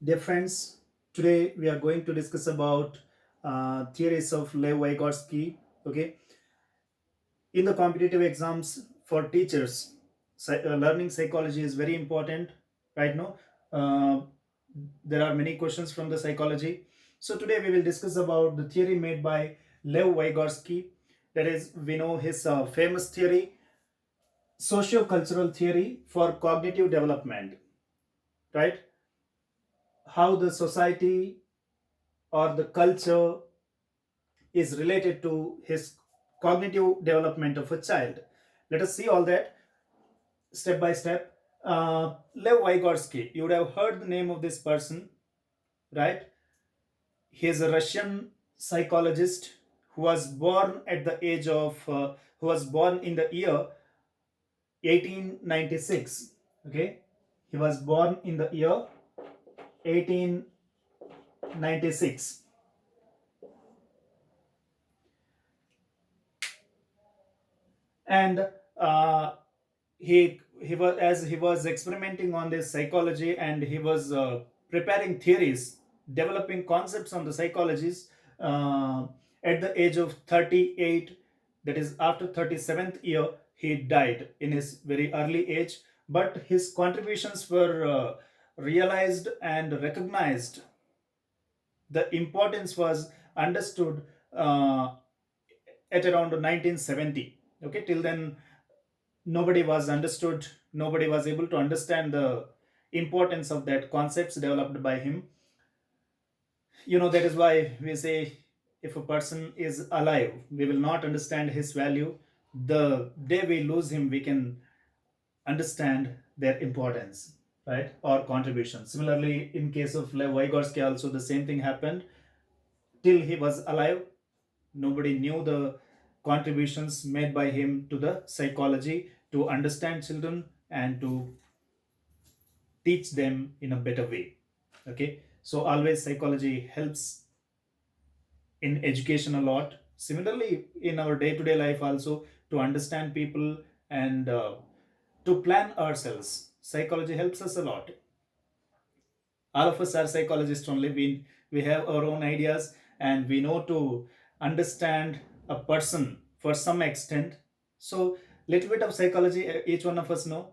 Dear friends, today we are going to discuss about theories of Lev Vygotsky. Okay, in the competitive exams for teachers, learning psychology is very important. Right now, uh, there are many questions from the psychology. So today we will discuss about the theory made by Lev Vygotsky. That is, we know his famous theory, socio-cultural theory for cognitive development. Right, how the society or the culture is related to his cognitive development of a child. Let us see all that step by step. Lev Vygotsky, you would have heard the name of this person, right? He is a Russian psychologist who was born at the age of, who was born in the year 1896. Okay, he was born in the year 1896, and he was, as he was experimenting on this psychology, and he was preparing theories, developing concepts on the psychologies, uh, at the age of 38. That is, after 37th year he died in his very early age, but his contributions were realized and recognized. The importance was understood at around 1970. Okay, till then nobody was understood, nobody was able to understand the importance of that concepts developed by him. That is why we say, if a person is alive, we will not understand his value. The day we lose him, we can understand their importance, right, or contribution. Similarly, in case of Lev Vygotsky also the same thing happened. Till he was alive, nobody knew the contributions made by him to the psychology, to understand children and to teach them in a better way. Okay, so always psychology helps in education a lot. Similarly, in our day-to-day life also, to understand people and to plan ourselves, psychology helps us a lot. All of us are psychologists only. We have our own ideas, and we know to understand a person for some extent. So little bit of psychology each one of us know.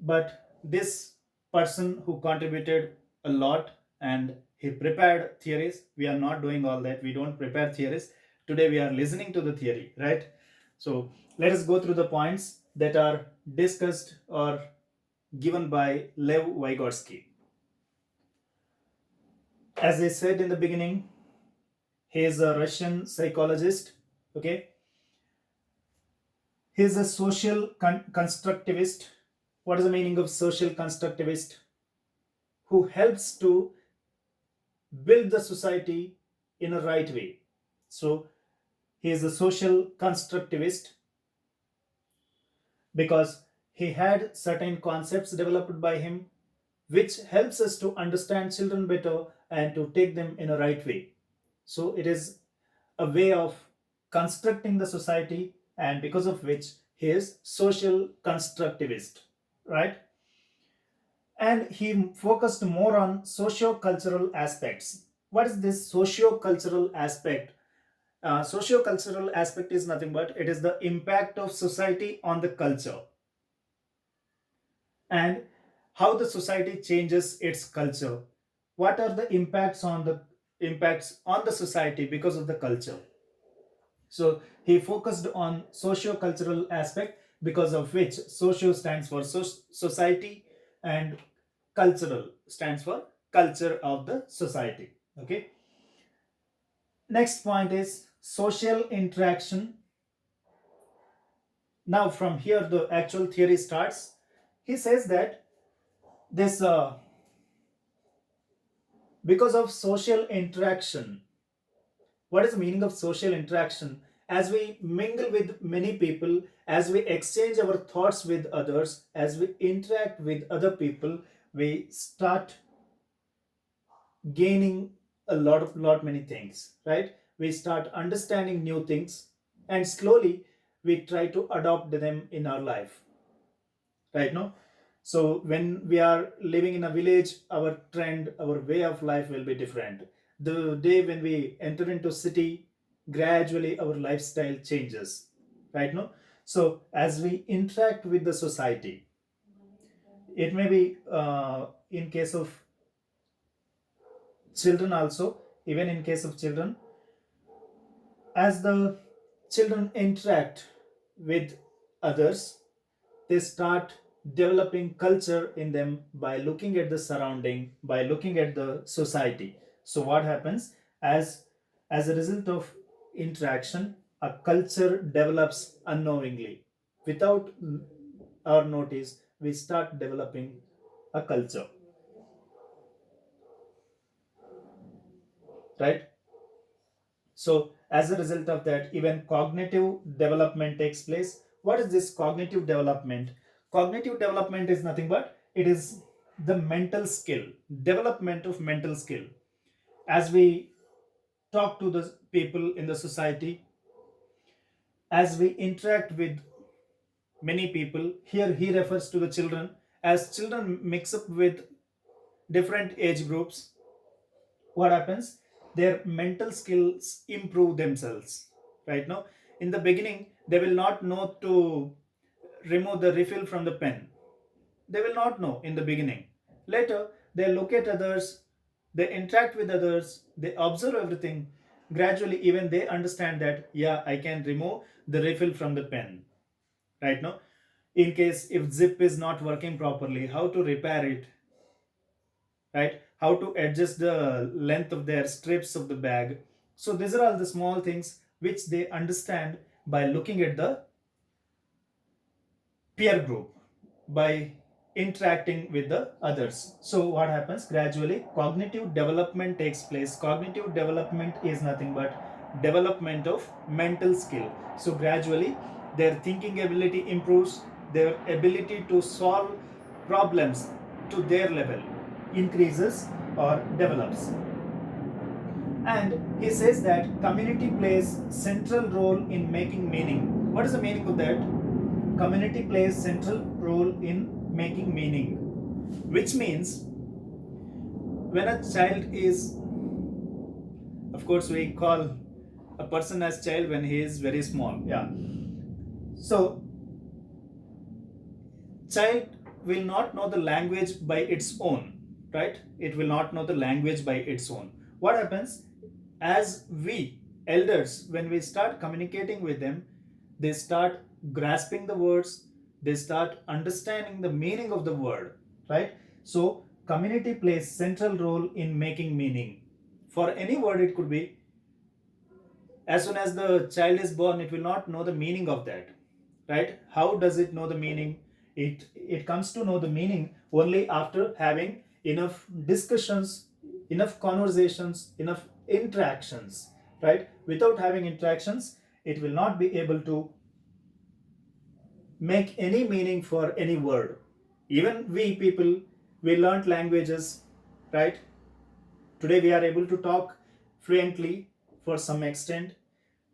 But this person who contributed a lot, and he prepared theories, we are not doing all that. We don't prepare theories. Today we are listening to the theory, right? So let us go through the points that are discussed or given by Lev Vygotsky. As I said in the beginning, he is a Russian psychologist. Okay, he is a social constructivist. What is the meaning of social constructivist? Who helps to build the society in a right way. So he is a social constructivist because he had certain concepts developed by him which helps us to understand children better and to take them in a right way. So it is a way of constructing the society, and because of which he is social constructivist, right? And he focused more on socio-cultural aspects. What is this socio-cultural aspect? Socio-cultural aspect is nothing but it is the impact of society on the culture, and how the society changes its culture. What are the impacts on the society because of the culture? So he focused on socio-cultural aspect, because of which socio stands for society, and cultural stands for culture of the society. Okay. Next point is social interaction. Now from here the actual theory starts. He says that this because of social interaction. What is the meaning of social interaction? As we mingle with many people, as we exchange our thoughts with others, as we interact with other people, we start gaining a lot many things, right? We start understanding new things, and slowly we try to adopt them in our life, right? No, So when we are living in a village, our trend, our way of life will be different. The day when we enter into city, gradually our lifestyle changes, right? No, so as we interact with the society, it may be in case of children also, even in case of children, as the children interact with others, they start developing culture in them by looking at the surrounding, by looking at the society. So what happens, as a result of interaction, a culture develops unknowingly. Without our notice, we start developing a culture, right? So, as a result of that, even cognitive development takes place. What is this cognitive development? Cognitive development is nothing but it is the mental skill, development of mental skill. As we talk to the people in the society, as we interact with many people, here he refers to the children. As children mix up with different age groups, what happens? Their mental skills improve themselves. Right now, in the beginning, they will not know to remove the refill from the pen. They will not know in the beginning. Later, they look at others, they interact with others, they observe everything. Gradually, even they understand that, yeah, I can remove the refill from the pen. Right now, in case if zip is not working properly, how to repair it, right? How to adjust the length of their strips of the bag. So these are all the small things which they understand by looking at the peer group, by interacting with the others. So what happens? Gradually cognitive development takes place. Cognitive development is nothing but development of mental skill. So gradually their thinking ability improves, their ability to solve problems to their level increases or develops. And he says that community plays central role in making meaning. What is the meaning of that? Community plays central role in making meaning, which means when a child is, of course we call a person as child when he is very small, yeah. So child will not know the language by its own, right? It will not know the language by its own. What happens, as we elders, when we start communicating with them, they start grasping the words, they start understanding the meaning of the word, right? So community plays central role in making meaning. For any word it could be, as soon as the child is born, it will not know the meaning of that, right? How does it know the meaning? It comes to know the meaning only after having enough discussions, enough conversations, enough interactions, right? Without having interactions, it will not be able to make any meaning for any word. Even we people, we learnt languages, right? Today we are able to talk fluently for some extent.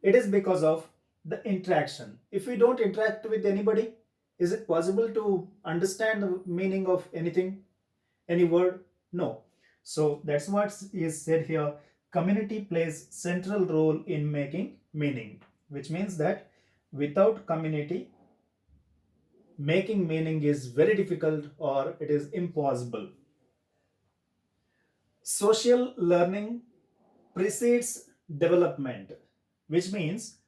It is because of the interaction. If we don't interact with anybody, is it possible to understand the meaning of anything, any word? No. So that's what is said here. Community plays central role in making meaning, which means that without community, making meaning is very difficult or it is impossible. Social learning precedes development, which means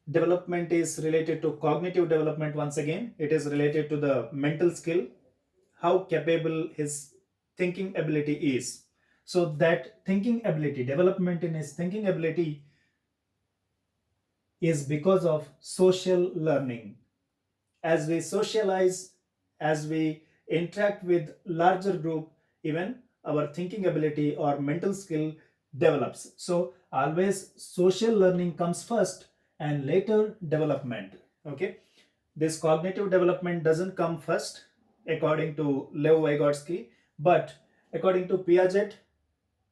development is related to cognitive development. Once again, it is related to the mental skill, how capable his thinking ability is. So that thinking ability, development in his thinking ability, is because of social learning. As we socialize, as we interact with larger group, even our thinking ability or mental skill develops. So always social learning comes first and later development. Okay, this cognitive development doesn't come first according to Vygotsky, but according to Piaget,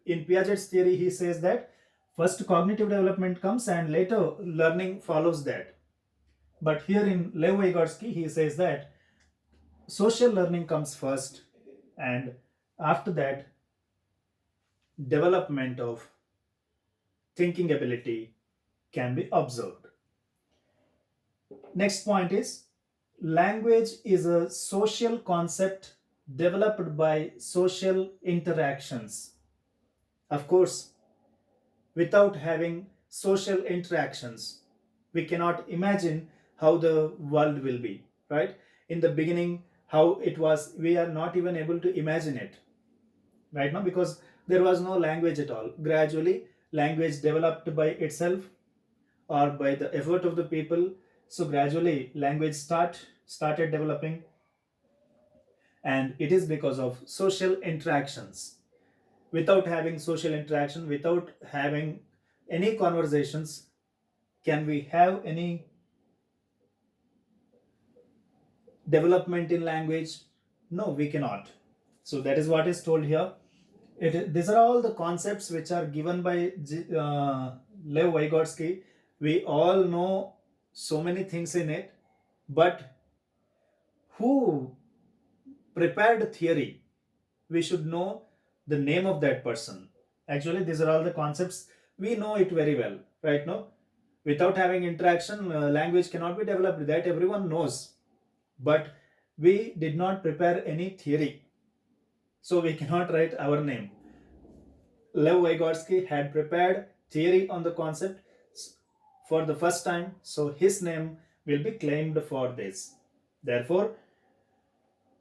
in Piaget's theory he says that first cognitive development comes and later learning follows that. But here in Lev Vygotsky, he says that social learning comes first, and after that, development of thinking ability can be observed. Next point is language is a social concept developed by social interactions. Of course, without having social interactions, we cannot imagine how the world will be, right? In the beginning, how it was, we are not even able to imagine it right now because there was no language at all. Gradually, language developed by itself or by the effort of the people. So gradually, language started developing, and it is because of social interactions. Without having social interaction, without having any conversations, can we have any development in language? No, we cannot. So that is what is told here. These are all the concepts which are given by Lev Vygotsky. We all know so many things in it, but who prepared theory? We should know the name of that person. Actually, these are all the concepts. We know it very well, right? No, without having interaction, language cannot be developed. That everyone knows. But we did not prepare any theory, so we cannot write our name. Lev Vygotsky had prepared theory on the concept for the first time, so his name will be claimed for this. Therefore,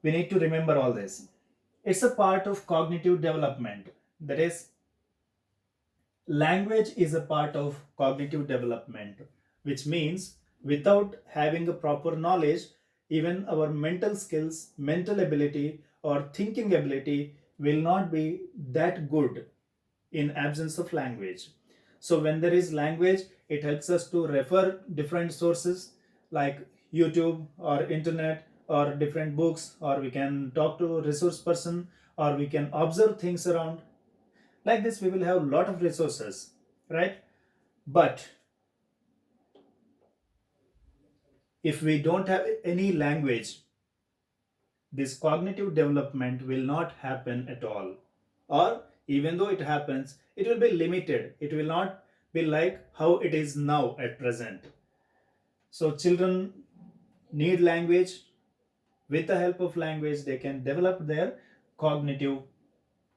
we need to remember all this. It's a part of cognitive development. That is, language is a part of cognitive development, which means without having a proper knowledge, even our mental skills, mental ability, or thinking ability will not be that good in absence of language. So when there is language, it helps us to refer different sources like YouTube or internet or different books, or we can talk to a resource person, or we can observe things around. Like this, we will have a lot of resources, right? But if we don't have any language, this cognitive development will not happen at all. Or even though it happens, it will be limited. It will not be like how it is now at present. So children need language. With the help of language, they can develop their cognitive,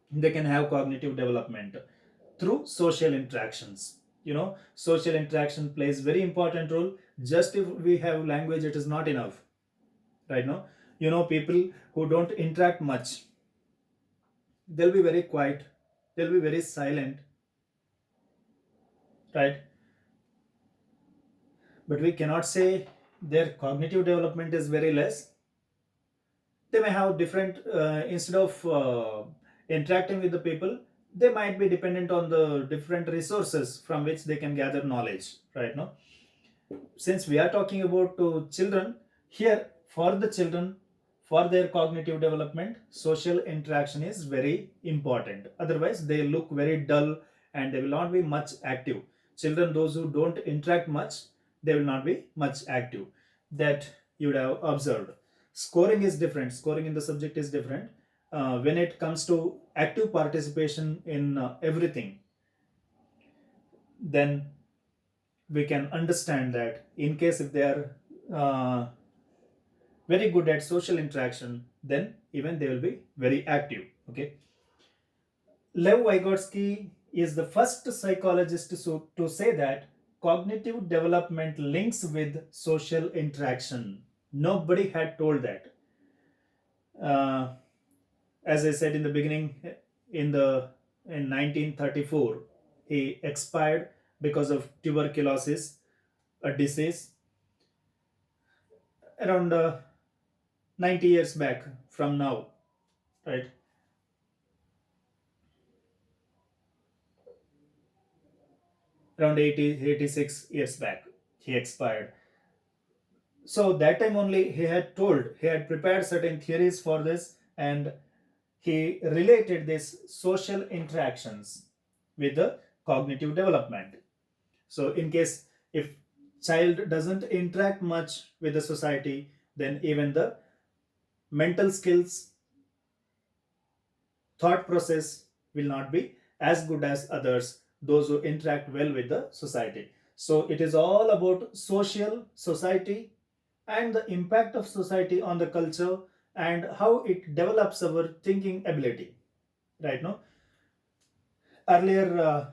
they can have cognitive development through social interactions. Social interaction plays very important role. Just if we have language, it is not enough, right? Now, people who don't interact much, they'll be very quiet, they'll be very silent, right? But we cannot say their cognitive development is very less. They may have different, instead of interacting with the people, they might be dependent on the different resources from which they can gather knowledge, right? Now, since we are talking about children here, for the children, for their cognitive development, social interaction is very important. Otherwise, they look very dull and they will not be much active. Children, those who don't interact much, they will not be much active. That you would have observed. Scoring is different. Scoring in the subject is different. When it comes to active participation in everything, then we can understand that in case if they are uh, very good at social interaction, then even they will be very active. Okay. Lev Vygotsky is the first psychologist to say that cognitive development links with social interaction. Nobody had told that. Uh, as I said in the beginning, in 1934, he expired because of tuberculosis, a disease, around 90 years back from now, right? Around 86 years back, he expired. So that time only he had prepared certain theories for this, and he related this social interactions with the cognitive development. So in case if child doesn't interact much with the society, then even the mental skills, thought process will not be as good as others, those who interact well with the society. So it is all about social society and the impact of society on the culture and how it develops our thinking ability. Right now, earlier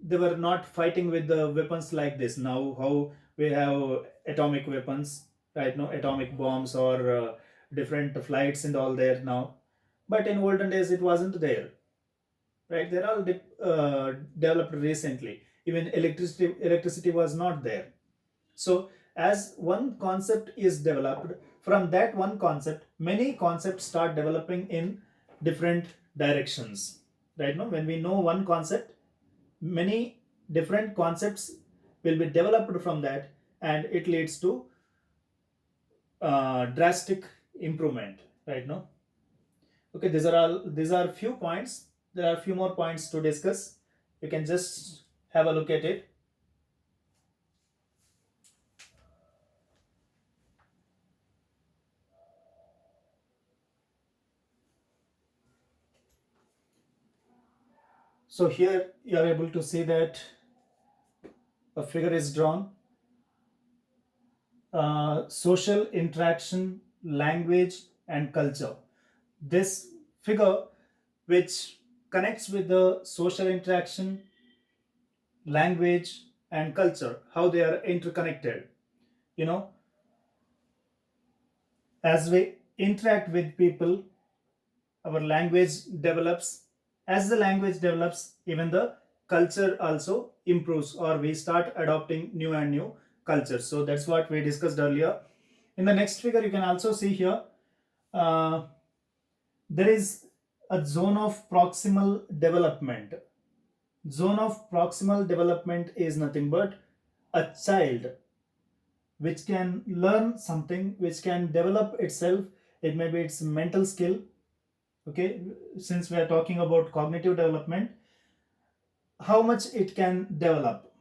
they were not fighting with the weapons like this. Now, how we have atomic weapons, right now, atomic bombs or different flights and all there now. But in olden days, it wasn't there, right? They're all developed recently. Even electricity was not there. So as one concept is developed, from that one concept many concepts start developing in different directions. Right now, when we know one concept, many different concepts will be developed from that, and it leads to drastic improvement. Right now, okay, these are few points. There are few more points to discuss. You can just have a look at it. So here you are able to see that a figure is drawn. Social interaction, language, and culture. This figure, which connects with the social interaction, language, and culture, how they are interconnected. You know, as we interact with people, our language develops. As the language develops, even the culture also improves, or we start adopting new and new cultures. So that's what we discussed earlier. In the next figure, you can also see here, uh, there is a zone of proximal development. Zone of proximal development is nothing but a child which can learn something, which can develop itself. It may be its mental skill. Okay, since we are talking about cognitive development, how much it can develop,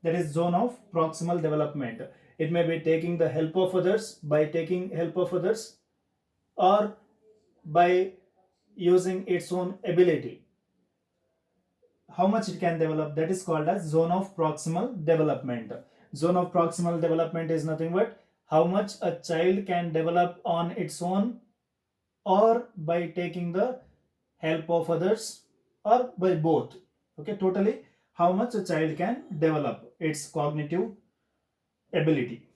that is zone of proximal development. It may be taking the help of others, by taking help of others, or by using its own ability. How much it can develop, that is called as zone of proximal development. Zone of proximal development is nothing but how much a child can develop on its own, or by taking the help of others, or by both. Okay, totally how much a child can develop its cognitive ability.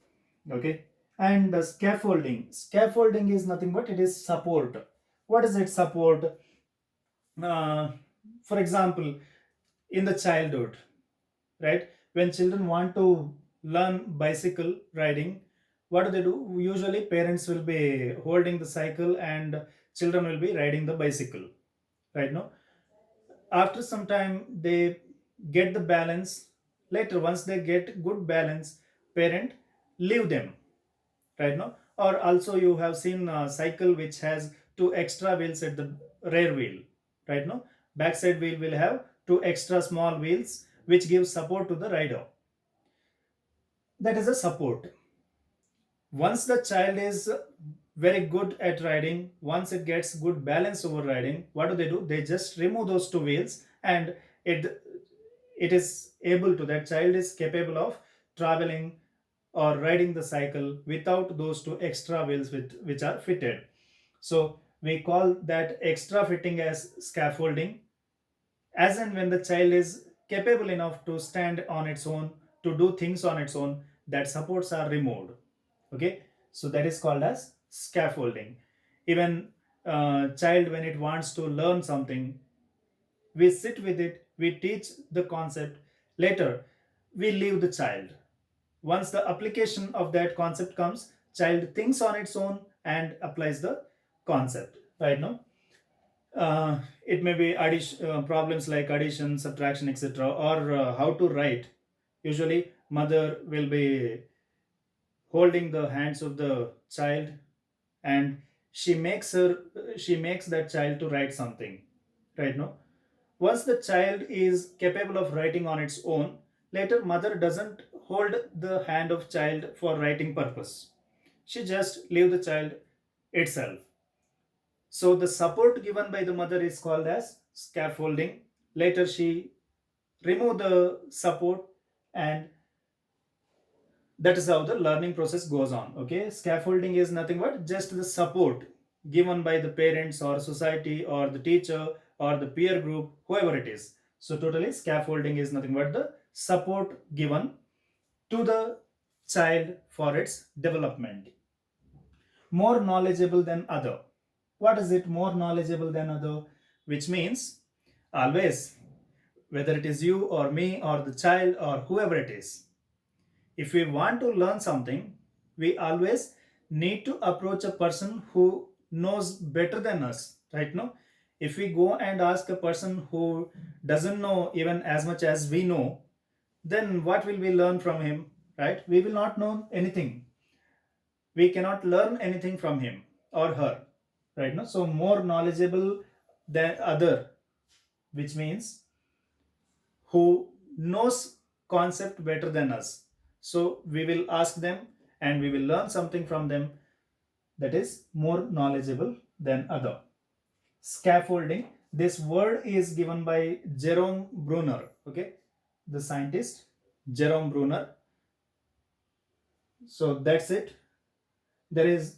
Okay, and scaffolding is nothing but it is support. What is it support? uh, for example, in the childhood, right, when children want to learn bicycle riding, what do? Usually parents will be holding the cycle and children will be riding the bicycle. Right now, after some time they get the balance. Later, once they get good balance, parent leave them. Right now, or also you have seen a cycle which has two extra wheels at the rear wheel. Right now, backside wheel will have two extra small wheels which gives support to the rider. That is a support. Once the child is very good at riding, once it gets good balance over riding, what do? They just remove those two wheels, and it it is able to, that child is capable of traveling or riding the cycle without those two extra wheels which are fitted. So we call that extra fitting as scaffolding. As and when the child is capable enough to stand on its own, to do things on its own, that supports are removed. Okay, so that is called as scaffolding. Even child, when it wants to learn something, we sit with it, we teach the concept. Later, we leave the child. Once the application of that concept comes, child thinks on its own and applies the concept. Right now, it may be addition, problems like addition, subtraction, etc., or how to write. Usually mother will be holding the hands of the child, and she makes that child to write something. Right now, once the child is capable of writing on its own, later mother doesn't hold the hand of child for writing purpose. She just leave the child. itself. So the support given by the mother is called as scaffolding. Later she remove the support, and that is how the learning process goes on. Okay, scaffolding is nothing but just the support given by the parents or society or the teacher or the peer group, whoever it is. So totally scaffolding is nothing but the support given to the child for its development. More knowledgeable than other. What is it, more knowledgeable than other? Which means always, whether it is you or me or the child or whoever it is, if we want to learn something, we always need to approach a person who knows better than us, right? No, if we go and ask a person who doesn't know even as much as we know, then what will we learn from him, right? We will not know anything. We cannot learn anything from him or her, right? No, so more knowledgeable than other, which means who knows concept better than us. So we will ask them and we will learn something from them, that is more knowledgeable than other. Scaffolding, this word is given by Jerome Bruner, okay, the scientist Jerome Bruner. So that's it. There is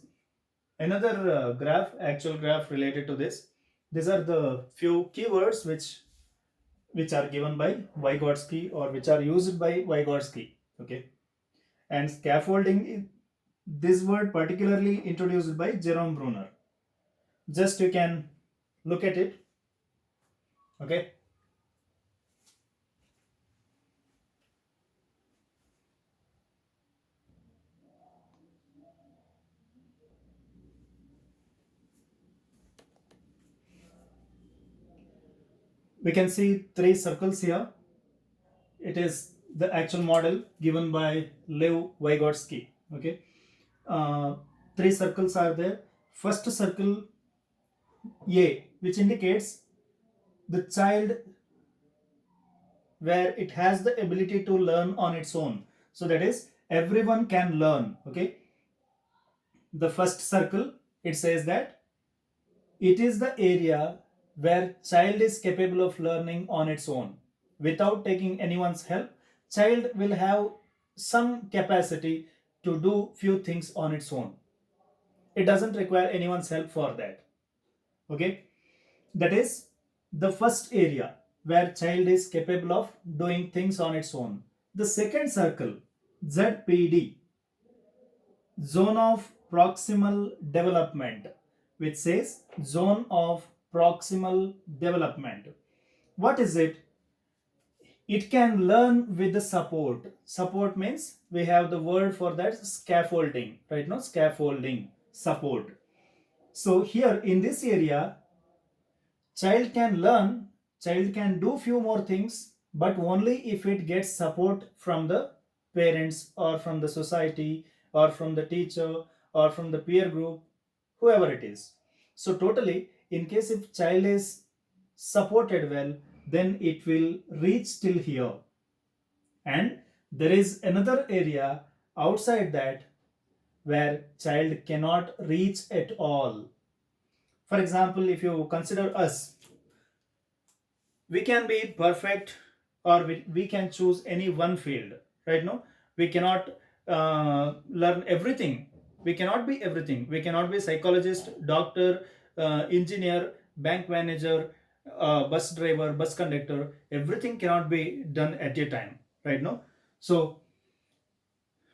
another graph, actual graph related to this. These are the few keywords which are given by Vygotsky or which are used by Vygotsky. Okay, and scaffolding, this word particularly introduced by Jerome Bruner. Just you can look at it. Okay, we can see three circles here. It is the actual model given by Lev Vygotsky. Okay, uh, three circles are there. First circle A, which indicates the child where it has the ability to learn on its own. So that is everyone can learn. Okay, the first circle, it says that it is the area where child is capable of learning on its own without taking anyone's help. Child will have some capacity to do few things on its own. It doesn't require anyone's help for that. Okay, that is the first area where child is capable of doing things on its own. The second circle, ZPD, zone of proximal development, which says zone of proximal development. What is it? It can learn with the support. Support means we have the word for that, scaffolding, right? No, scaffolding, support. So here in this area, child can learn, child can do few more things, but only if it gets support from the parents or from the society or from the teacher or from the peer group, whoever it is. So totally, in case if child is supported well, then it will reach till here. And there is another area outside that where child cannot reach at all. For example, if you consider us, we can be perfect, or we can choose any one field, right? No, we cannot learn everything. We cannot be everything. We cannot be psychologist, doctor, engineer, bank manager, bus driver, bus conductor. Everything cannot be done at a time, right? No, so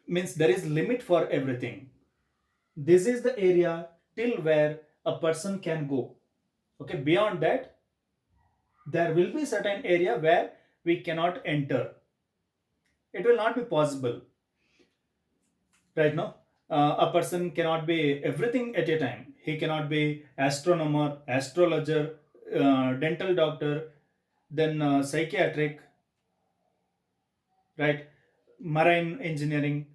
means there is limit for everything. This is the area till where a person can go. Okay, beyond that there will be certain area where we cannot enter. It will not be possible, right? Now a person cannot be everything at a time. He cannot be astronomer, astrologer, dental doctor, then psychiatric, right? Marine engineering,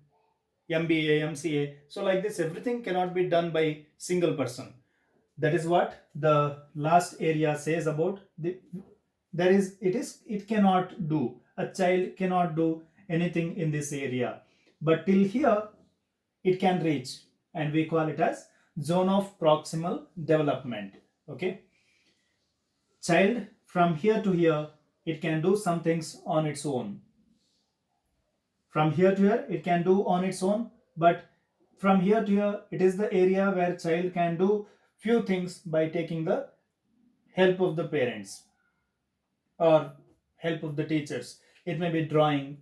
MBA, MCA. So like this, everything cannot be done by single person. That is what the last area says about the, there is, it cannot do, a child cannot do anything in this area, but till here it can reach, and we call it as zone of proximal development. Okay, child from here to here, it can do some things on its own. From here to here, it can do on its own, but from here to here, it is the area where child can do few things by taking the help of the parents or help of the teachers. It may be drawing.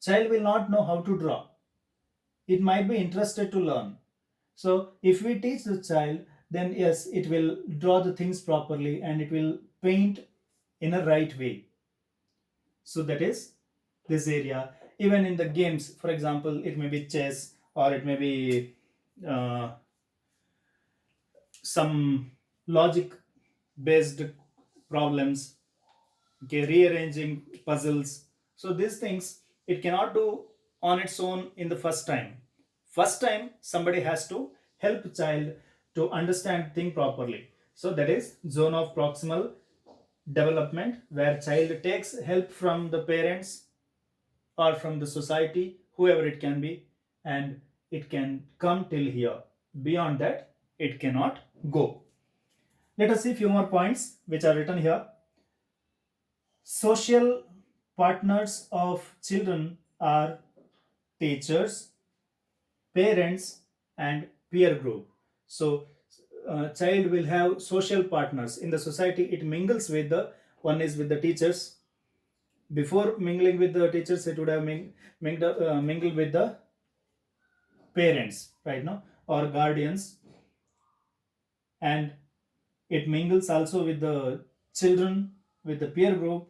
Child will not know how to draw. It might be interested to learn. So if we teach the child, then yes, it will draw the things properly and it will paint in a right way. So that is this area. Even in the games, for example, it may be chess or it may be uh, some logic based problems, okay, rearranging puzzles. So these things it cannot do on its own in the first time. First time somebody has to help child to understand thing properly. So that is zone of proximal development, where child takes help from the parents or from the society, whoever it can be, and it can come till here. Beyond that, it cannot go. Let us see few more points which are written here. Social partners of children are teachers, parents, and peer group. So, child will have social partners in the society. It mingles with the one is with the teachers. Before mingling with the teachers, it would have mingled with the parents, right now, or guardians, and it mingles also with the children, with the peer group.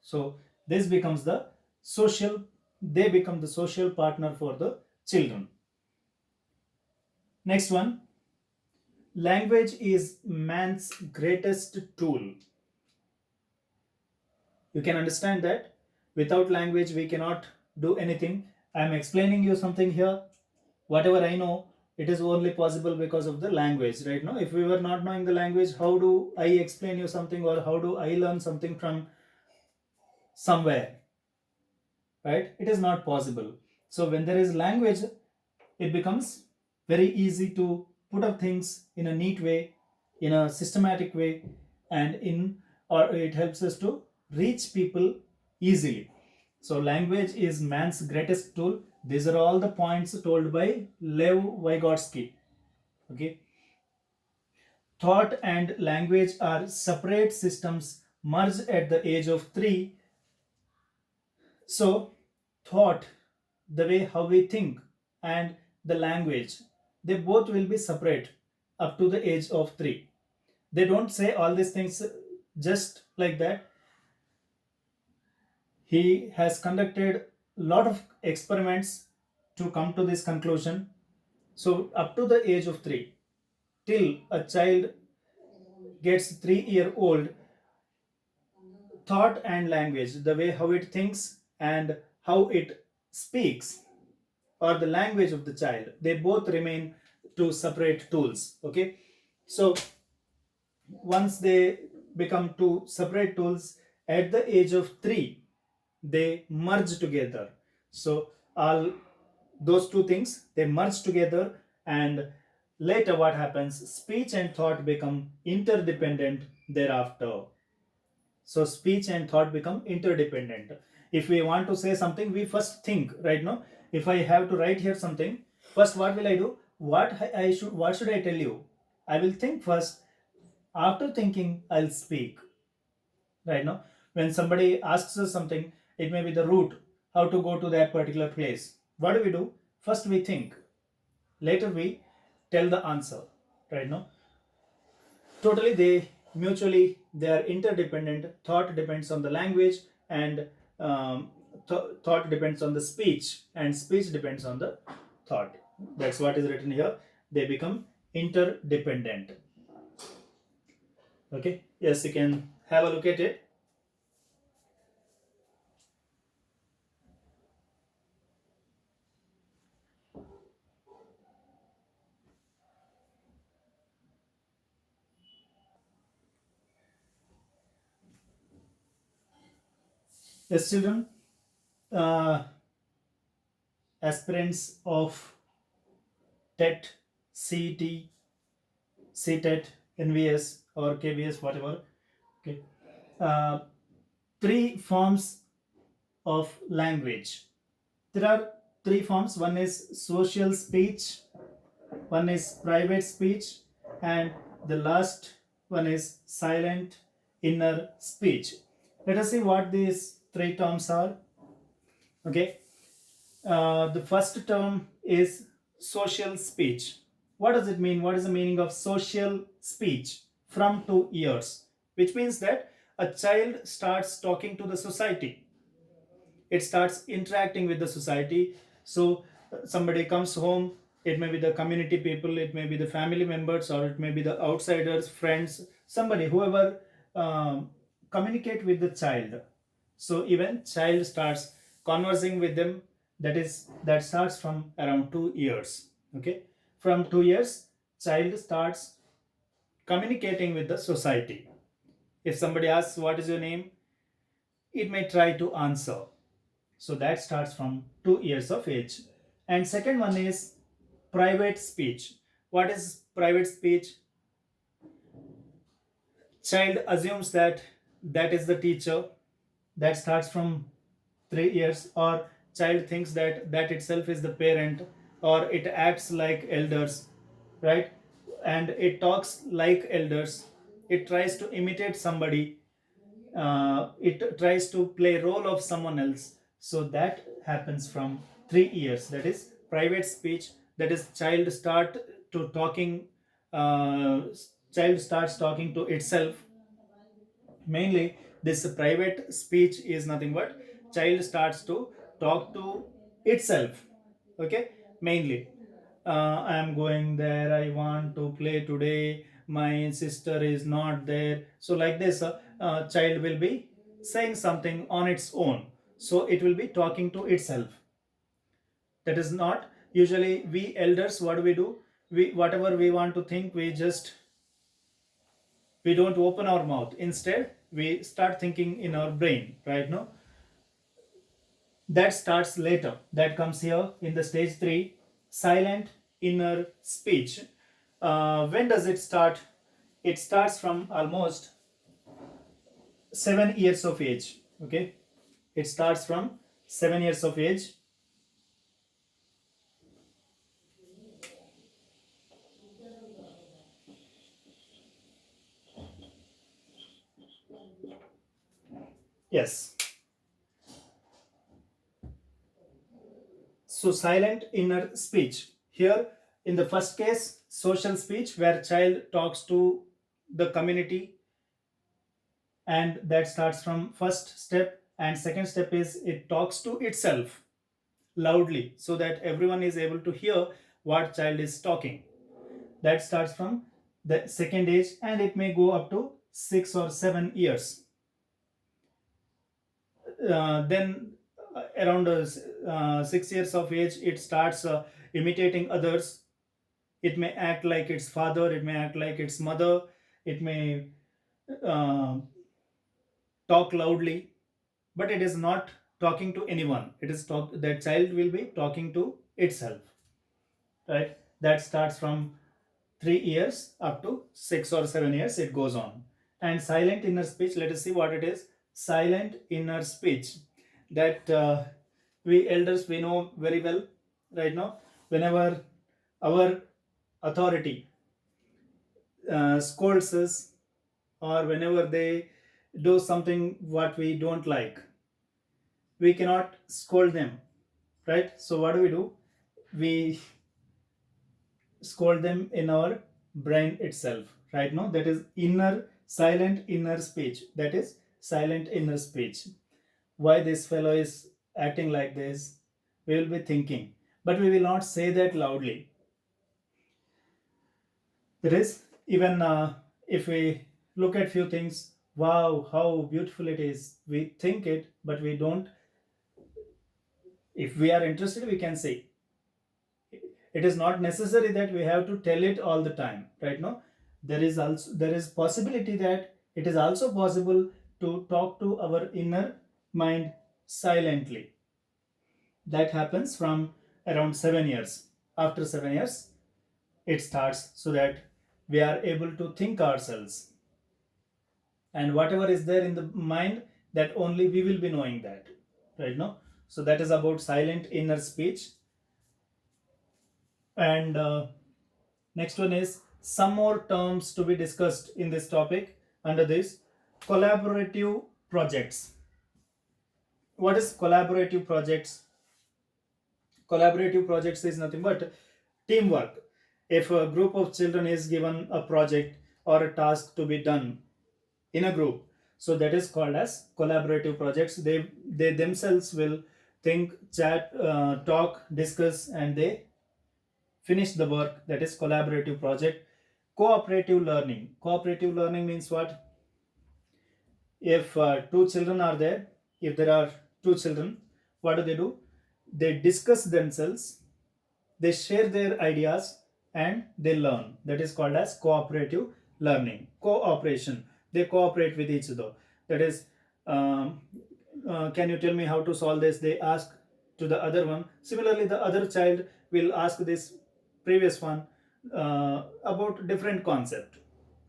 So this becomes the social, they become the social partner for the children. Next one, language is man's greatest tool. You can understand that without language we cannot do anything. I am explaining you something here. Whatever I know, it is only possible because of the language, right? Now if we were not knowing the language, how do I explain you something, or how do I learn something from somewhere, right? It is not possible. So when there is language, it becomes very easy to put up things in a neat way, in a systematic way, and in or it helps us to reach people easily. So language is man's greatest tool. These are all the points told by Lev Vygotsky. Okay, thought and language are separate systems merged at the age of 3. So thought, the way how we think, and the language, they both will be separate up to the age of 3. They don't say all these things just like that. He has conducted a lot of experiments to come to this conclusion. So up to the age of 3, till a child gets 3-year old, thought and language, the way how it thinks and how it speaks, or the language of the child, they both remain two separate tools. Okay, so once they become two separate tools at the age of 3, they merge together. So all those two things, they merge together, and later what happens, speech and thought become interdependent thereafter. So speech and thought become interdependent. If we want to say something, we first think, right? Now if I have to write here something, first what will I do, what should I tell you, I will think first. After thinking, I'll speak. Right now when somebody asks us something, it may be the route, how to go to that particular place, what do we do, first we think, later we tell the answer. Right now totally they mutually, they are interdependent. Thought depends on the language, and thought depends on the speech, and speech depends on the thought. That's what is written here. They become interdependent. Okay, yes, you can have a look at it. Yes, children, uh, aspirants of TET CT, CTET, NVS or KVS, whatever. Okay. Uh, Three forms of language. There are three forms. One is social speech, one is private speech, and the last one is silent inner speech. Let us see what these three terms are. Okay. The first term is social speech. What does it mean? What is the meaning of social speech? From 2 years, which means that a child starts talking to the society, it starts interacting with the society. So somebody comes home, it may be the community people, it may be the family members, or it may be the outsiders, friends, somebody, whoever communicate with the child. So even child starts conversing with them. That starts from around 2 years. Okay, from 2 years, child starts communicating with the society. If somebody asks what is your name, it may try to answer. So that starts from 2 years of age. And second one is private speech. What is private speech? Child assumes that that is the teacher. That starts from 3 years. Or child thinks that that itself is the parent, or it acts like elders, right? And it talks like elders. It tries to imitate somebody. It tries to play role of someone else. So that happens from 3 years. That is private speech. That is child start to talking. uh, Child starts talking to itself. Mainly this private speech is nothing but child starts to talk to itself. Okay, mainly I am going there, I want to play today, my sister is not there. So like this, child will be saying something on its own. So it will be talking to itself. That is not usually we elders, what do we do? We, whatever we want to think, we don't open our mouth. Instead we start thinking in our brain, right? No, that starts later. That comes here in the stage 3, silent inner speech. When does it start? It starts from almost 7 years of age. Okay, it starts from 7 years of age. Yes. So silent inner speech. Here in the first case, social speech, where child talks to the community, and that starts from first step. And second step is it talks to itself loudly so that everyone is able to hear what child is talking. That starts from the second age, and it may go up to 6 or 7 years. Then around 6 years of age, it starts imitating others. It may act like its father, it may act like its mother, it may uh, talk loudly, but it is not talking to anyone. It is talk, that child will be talking to itself, right? That starts from 3 years up to 6 or 7 years, it goes on. And silent inner speech, let us see what it is. Silent inner speech, that we elders, we know very well, right? Now whenever our authority scolds us, or whenever they do something what we don't like, we cannot scold them, right? So what do? We scold them in our brain itself, right? Now that is inner, silent inner speech. That is silent inner speech. Why this fellow is acting like this, we will be thinking, but we will not say that loudly. That is, even if we look at few things, wow, how beautiful it is, we think it, but we don't. If we are interested, we can say. It is not necessary that we have to tell it all the time, right? No, there is possibility that it is also possible to talk to our inner mind silently. That happens from around 7 years. After 7 years, it starts, so that we are able to think ourselves, and whatever is there in the mind, that only we will be knowing that, right? No, so that is about silent inner speech. And next one is some more terms to be discussed in this topic under this: collaborative projects. What is collaborative projects? Collaborative projects is nothing but teamwork. If a group of children is given a project or a task to be done in a group, so that is called as collaborative projects. They themselves will think, chat, talk, discuss, and they finish the work. That is collaborative project. Cooperative learning. Cooperative learning means what? If two children are there, if there are two children, what do? They discuss themselves, they share their ideas, and they learn. That is called as cooperative learning. Cooperation, they cooperate with each other. That is, um, can you tell me how to solve this? They ask to the other one. Similarly, the other child will ask this previous one about different concept,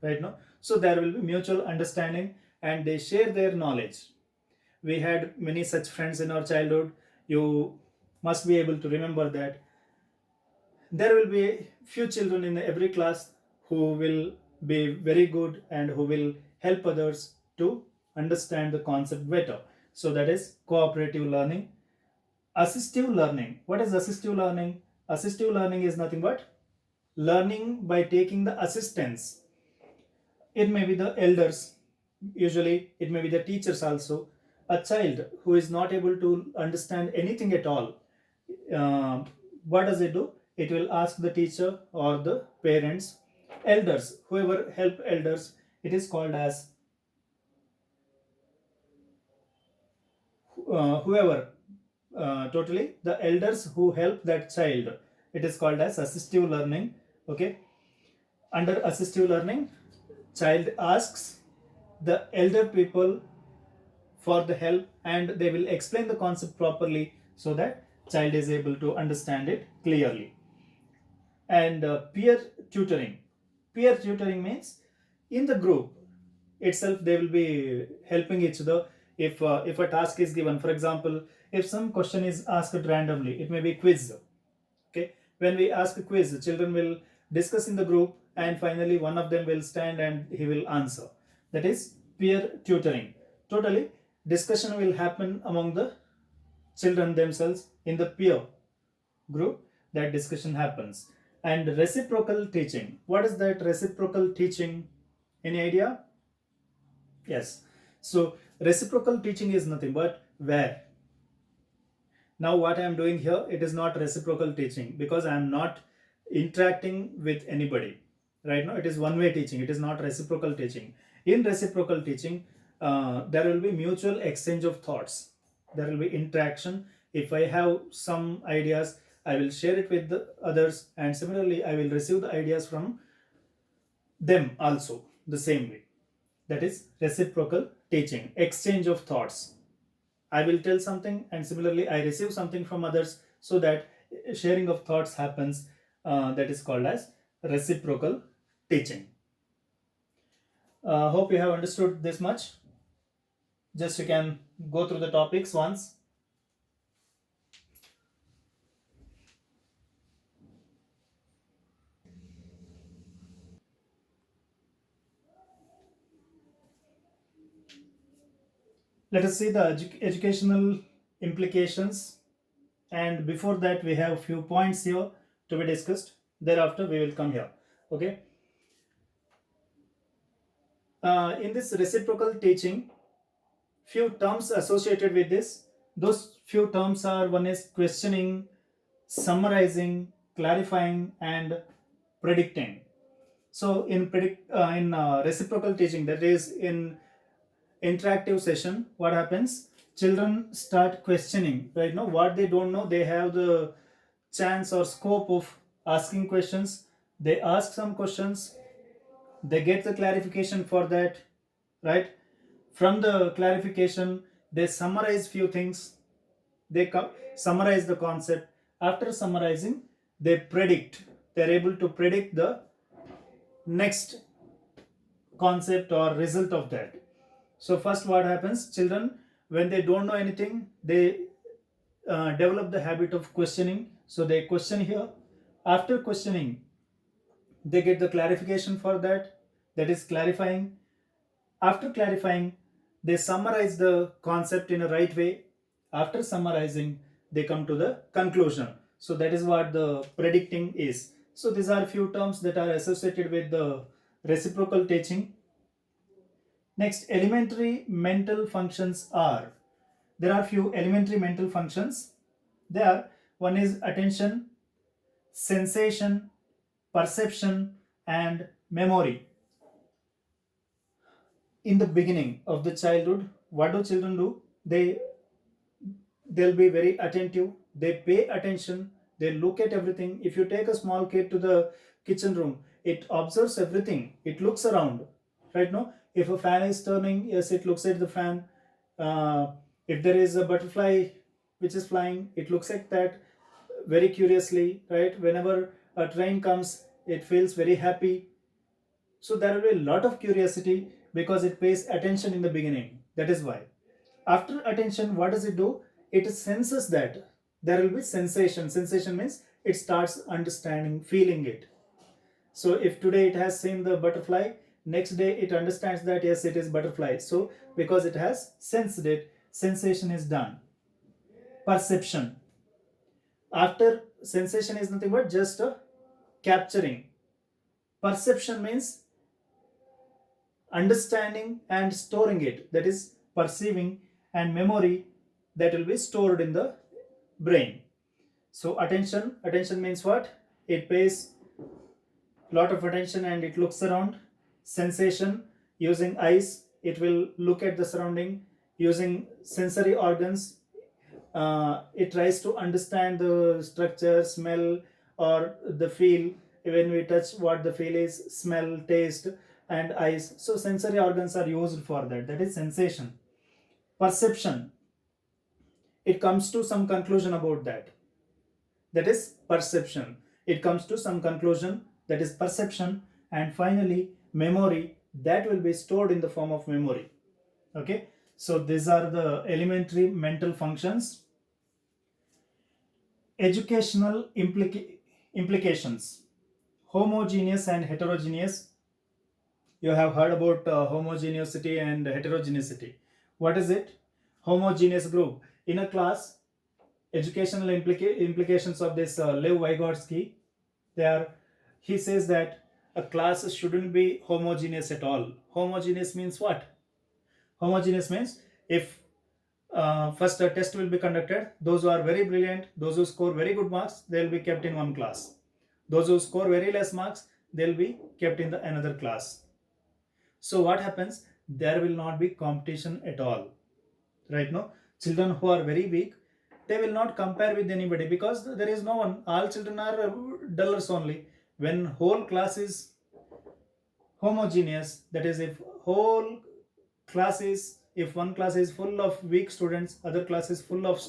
right? No, so there will be mutual understanding, and they share their knowledge. We had many such friends in our childhood. You must be able to remember that there will be few children in every class who will be very good and who will help others to understand the concept better. So that is cooperative learning. Assistive learning. What is assistive learning? Assistive learning is nothing but learning by taking the assistance. It may be the elders, usually it may be the teachers also. A child who is not able to understand anything at all, uh, what does it do? It will ask the teacher or the parents. Elders, whoever help elders, it is called as whoever, totally the elders who help that child, it is called as assistive learning. Okay, under assistive learning, child asks the elder people for the help, and they will explain the concept properly, so that child is able to understand it clearly. And peer tutoring. Peer tutoring means in the group itself they will be helping each other. If a task is given, for example, if some question is asked randomly, it may be quiz. Okay, when we ask a quiz, the children will discuss in the group, and finally one of them will stand and he will answer. That is peer tutoring. Totally, discussion will happen among the children themselves in the peer group. That discussion happens. And reciprocal teaching. What is that reciprocal teaching? Any idea? Yes. So reciprocal teaching is nothing but where. Now what I am doing here, it is not reciprocal teaching, because I am not interacting with anybody. Right now it is one way teaching. It is not reciprocal teaching. In reciprocal teaching, there will be mutual exchange of thoughts. There will be interaction. If I have some ideas, I will share it with the others, and similarly I will receive the ideas from them also the same way. That is reciprocal teaching, exchange of thoughts. I will tell something, and similarly I receive something from others, so that sharing of thoughts happens. That is called as reciprocal teaching. Hope you have understood this much. Just you can go through the topics once. Let us see the educational implications, and before that we have few points here to be discussed. Thereafter we will come here. Okay, in this reciprocal teaching, few terms associated with this. Those few terms are: one is questioning, summarizing, clarifying, and predicting. So in reciprocal teaching, that is in interactive session, what happens? Children start questioning, right? Now what they don't know, they have the chance or scope of asking questions. They ask some questions, they get the clarification for that, right? From the clarification, they summarize few things. They summarize the concept. After summarizing, they predict. they're able to predict the next concept or result of that. So first what happens, children when they don't know anything, they develop the habit of questioning. So they question here. After questioning, they get the clarification for that, that is clarifying. After clarifying, they summarize the concept in a right way. After summarizing, they come to the conclusion. So that is what the predicting is. So these are few terms that are associated with the reciprocal teaching. Next, elementary mental functions are. There are few elementary mental functions. There, one is attention, sensation, perception, and memory. In the beginning of the childhood, what do children do? They'll be very attentive, they pay attention, they look at everything. If you take a small kid to the kitchen room, it observes everything, it looks around, right? No, if a fan is turning, yes, it looks at the fan. If there is a butterfly which is flying, it looks at that very curiously, right? Whenever a train comes, it feels very happy. So there will be a lot of curiosity because it pays attention in the beginning. That is why. After attention, what does it do? It senses that there will be sensation. Sensation means it starts understanding, feeling it. So if today it has seen the butterfly, next day it understands that yes, it is butterfly. So because it has sensed it, sensation is done. Perception. After sensation is nothing but just a capturing. Perception means understanding and storing it, that is perceiving, and memory, that will be stored in the brain. So attention means what? It pays lot of attention and it looks around. Sensation, using eyes, it will look at the surrounding. Using sensory organs, it tries to understand the structure, smell, or the feel. When we touch, what the feel is, smell, taste, and eyes. So sensory organs are used for that, that is sensation. Perception, it comes to some conclusion about that, that is perception. It comes to some conclusion, that is perception. And finally, memory, that will be stored in the form of memory. Okay, so these are the elementary mental functions. Educational implications. Homogeneous and heterogeneous. You have heard about homogeneity and heterogeneity. What is it? Homogeneous group. In a class, educational implications of this Lev Vygotsky, they are, he says that a class shouldn't be homogeneous at all. Homogeneous means what? Homogeneous means if first a test will be conducted, those who are very brilliant, those who score very good marks, they will be kept in one class. Those who score very less marks, they'll be kept in the another class. So what happens? There will not be competition at all, right? No, children who are very weak, they will not compare with anybody because there is no one. All children are dullers only. When whole class is homogeneous, that is, if whole class is, if one class is full of weak students, other class is full of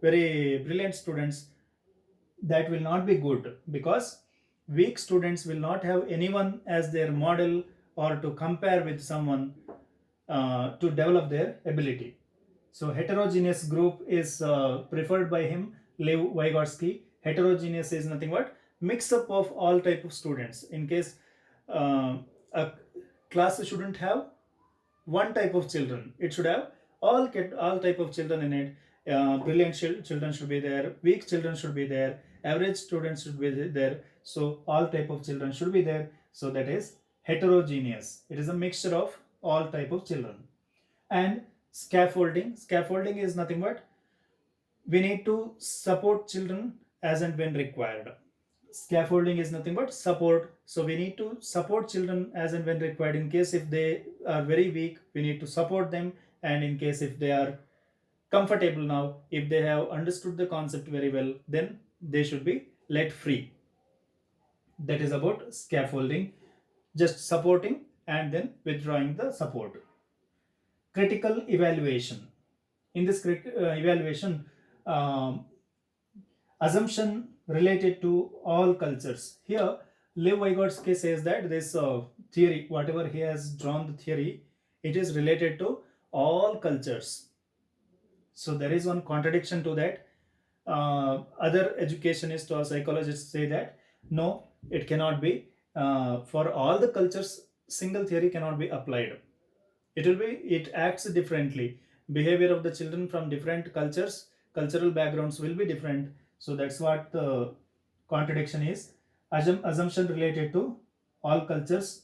very brilliant students, that will not be good because weak students will not have anyone as their model or to compare with someone to develop their ability. So heterogeneous group is preferred by him, Lev Vygotsky. Heterogeneous is nothing but mix up of all type of students. In case a class shouldn't have one type of children, it should have all type of children in it. Brilliant children should be there, weak children should be there, average students should be there. So all type of children should be there. So that is heterogeneous. It is a mixture of all type of children. And scaffolding is nothing but we need to support children as and when required. Scaffolding is nothing but support. So we need to support children as and when required. In case if they are very weak, we need to support them. And in case if they are comfortable now, if they have understood the concept very well, then they should be let free. That is about scaffolding, just supporting and then withdrawing the support. Critical evaluation. In this evaluation, assumption related to all cultures. Here Lev Vygotsky says that this theory, whatever he has drawn the theory, it is related to all cultures. So there is one contradiction to that. Other educationists or psychologists say that no, it cannot be. For all the cultures, single theory cannot be applied. It acts differently. Behavior of the children from different cultures, cultural backgrounds will be different. So that's what the contradiction is. Assumption related to all cultures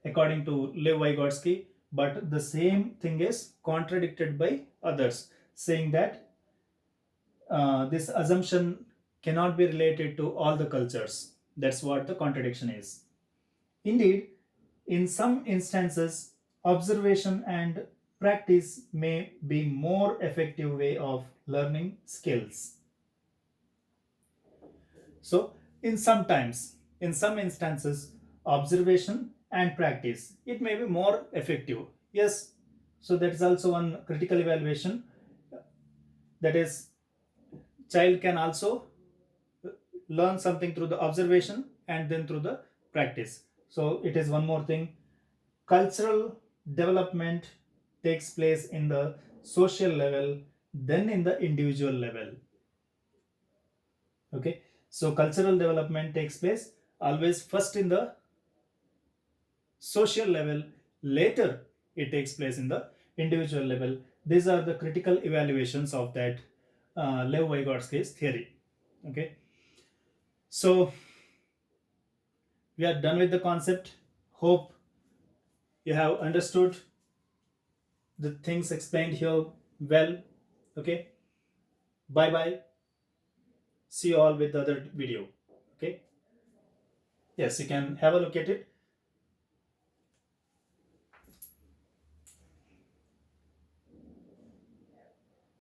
according to Lev Vygotsky, but the same thing is contradicted by others, saying that this assumption cannot be related to all the cultures. That's what the contradiction is. Indeed, in some instances, observation and practice may be more effective way of learning skills. So, in some instances, observation and practice, it may be more effective. Yes, so that is also one critical evaluation. That is, child can also learn something through the observation and then through the practice. So it is one more thing. Cultural development takes place in the social level, then in the individual level. Okay, so cultural development takes place always first in the social level, later it takes place in the individual level. These are the critical evaluations of that Lev Vygotsky's theory. Okay, so we are done with the concept. Hope you have understood the things explained here well. Okay, bye bye. See you all with the other video. Okay, yes, you can have a look at it.